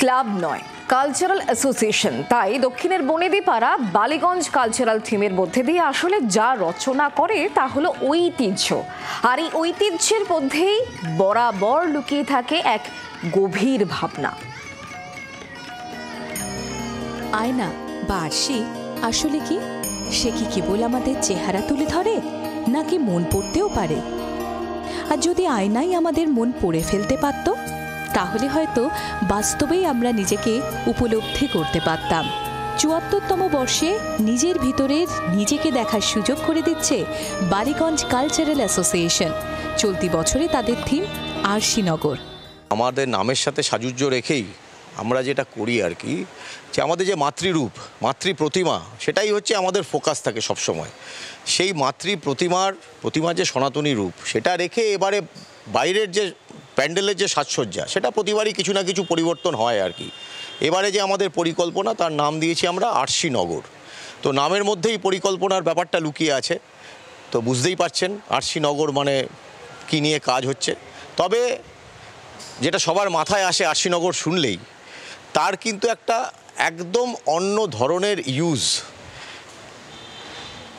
Club নয়, cultural association. তাই দক্ষিণের বনেদিপাড়া বালিগঞ্জ কালচারাল থিমের মধ্যে দিয়ে আসলে যা রচনা করে তা হলো ঐতিহ্য। আর এই ঐতিহ্যের মধ্যেই বরাবর লুকিয়ে থাকে এক গভীর ভাবনা। আয়না বা আরশি আসলে কি? সে কি কেবল আমাদের চেহারা তুলে ধরে, নাকি মন পড়তেও পারে? আর যদি আয়নাই আমাদের মন পড়ে ফেলতে পারত, তাহলে হয়তো বাস্তবেই আমরা নিজেকে উপলব্ধি করতে পারতাম। ৭৪তম বর্ষে নিজের ভিতরের নিজেকে দেখার সুযোগ করে দিচ্ছে বালিগঞ্জ কালচারাল অ্যাসোসিয়েশন। চলতি বছরে তাদের থিম আরশিনগর। আমাদের নামের সাথে সাযুজ্য রেখেই আমরা যেটা করি আর কি, যে আমাদের যে মাতৃরূপ, মাতৃ প্রতিমা, সেটাই হচ্ছে আমাদের ফোকাস থাকে সবসময়। সেই মাতৃ প্রতিমার যে সনাতনী রূপ, সেটা রেখে এবারে বাইরের যে প্যান্ডেলের যে সাজসজ্জা, সেটা প্রতিবারই কিছু না কিছু পরিবর্তন হয় আর কি। এবারে যে আমাদের পরিকল্পনা, তার নাম দিয়েছি আমরা আরশিনগর। তো নামের মধ্যেই পরিকল্পনার ব্যাপারটা লুকিয়ে আছে। তো বুঝতেই পারছেন আরশিনগর মানে কী নিয়ে কাজ হচ্ছে। তবে যেটা সবার মাথায় আসে আরশিনগর শুনলেই, তার কিন্তু একটা একদম অন্য ধরনের ইউজ।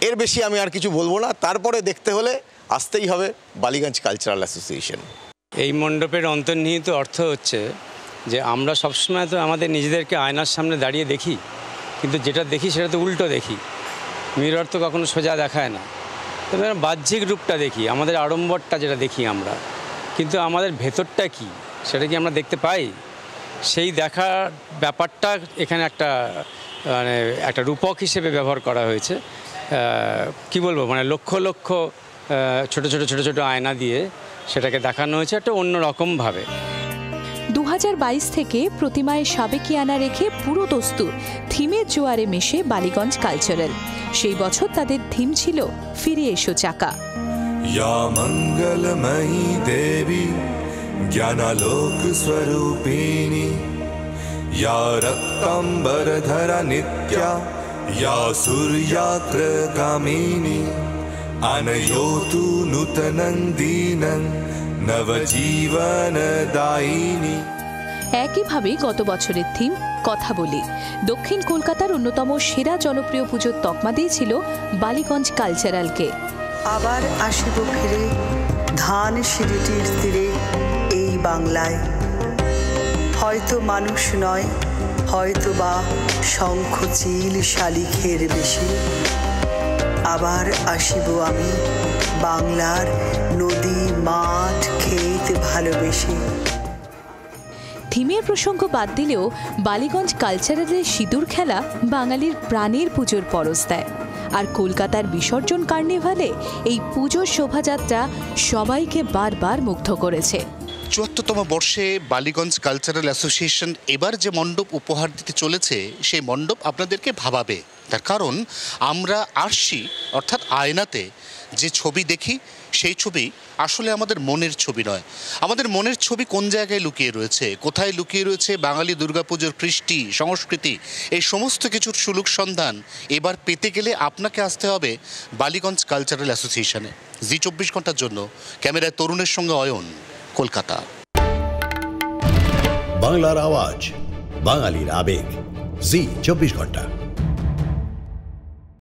এর বেশি আমি আর কিছু বলবো না। তারপরে দেখতে হলে আসতেই হবে বালিগঞ্জ কালচারাল অ্যাসোসিয়েশন। এই মণ্ডপের অন্তর্নিহিত অর্থ হচ্ছে যে আমরা সবসময় তো আমাদের নিজেদেরকে আয়নার সামনে দাঁড়িয়ে দেখি, কিন্তু যেটা দেখি সেটা তো উল্টো দেখি। মিরর তো কখনো সোজা দেখায় না। তবে বাহ্যিক রূপটা দেখি, আমাদের আড়ম্বরটা যেটা দেখি আমরা, কিন্তু আমাদের ভেতরটা কি সেটা কি আমরা দেখতে পাই? সেই দেখার ব্যাপারটা এখানে একটা রূপক হিসেবে ব্যবহার করা হয়েছে। কি বলবো, মানে লক্ষ লক্ষ ছোট ছোট আয়না দিয়ে সেটাকে দেখানো হয়েছে একটা অন্যরকমভাবে। ২০২২ থেকে প্রতিমায় সাবেকিয়ানা রেখে পুরো দস্তুর থিমের জোয়ারে মেশে বালিগঞ্জ কালচারাল। সেই বছর তাদের থিম ছিল ফিরে এসো চাকা। या मंगलमयी देवी ज्ञानालोक स्वरूपिणी, या रक्तांबरधरा नित्या, या सूर्याग्रगामिनी, अनयोतु नूतनं दीनं नवजीवनदायिनी। একইভাবে গত বছরের থিম কথা বলি দক্ষিণ কলকাতার অন্যতম সেরা জনপ্রিয় পুজোর তকমা দিয়েছিল বালিগঞ্জ কালচারালকে। আবার আসিব ফিরে ধান সিঁড়িটির তীরে এই বাংলায়, হয়তো মানুষ নয়, হয়তো বা শঙ্খ চিল শালিখের বেশি। আবার আসিব আমি বাংলার নদী মাঠ ক্ষেত ভালোবেসে। থিমের প্রসঙ্গ বাদ দিলেও বালিগঞ্জ কালচারালের সিঁদুর খেলা বাঙালির প্রাণের পুজোর পরশ দেয়। আর কলকাতার বিসর্জন কার্নিভালে এই পুজোর শোভাযাত্রা সবাইকে বারবার মুগ্ধ করেছে। ৭৪তম বর্ষে বালিগঞ্জ কালচারাল অ্যাসোসিয়েশন এবার যে মণ্ডপ উপহার দিতে চলেছে, সেই মণ্ডপ আপনাদেরকে ভাবাবে। তার কারণ আমরা আরশি অর্থাৎ আয়নাতে যে ছবি দেখি, সেই ছবি আসলে আমাদের মনের ছবি নয়। আমাদের মনের ছবি কোন জায়গায় লুকিয়ে রয়েছে, কোথায় লুকিয়ে রয়েছে বাঙালি দুর্গাপুজোর কৃষ্টি সংস্কৃতি, এই সমস্ত কিছুর সুলুক সন্ধান এবার পেতে গেলে আপনাকে আসতে হবে বালিগঞ্জ কালচারাল অ্যাসোসিয়েশনে। জি ২৪ ঘন্টার জন্য ক্যামেরায় তরুণের সঙ্গে অয়ন, কলকাতা। বাংলার আওয়াজ, বাঙালির আবেগ, জি ২৪ ঘন্টা।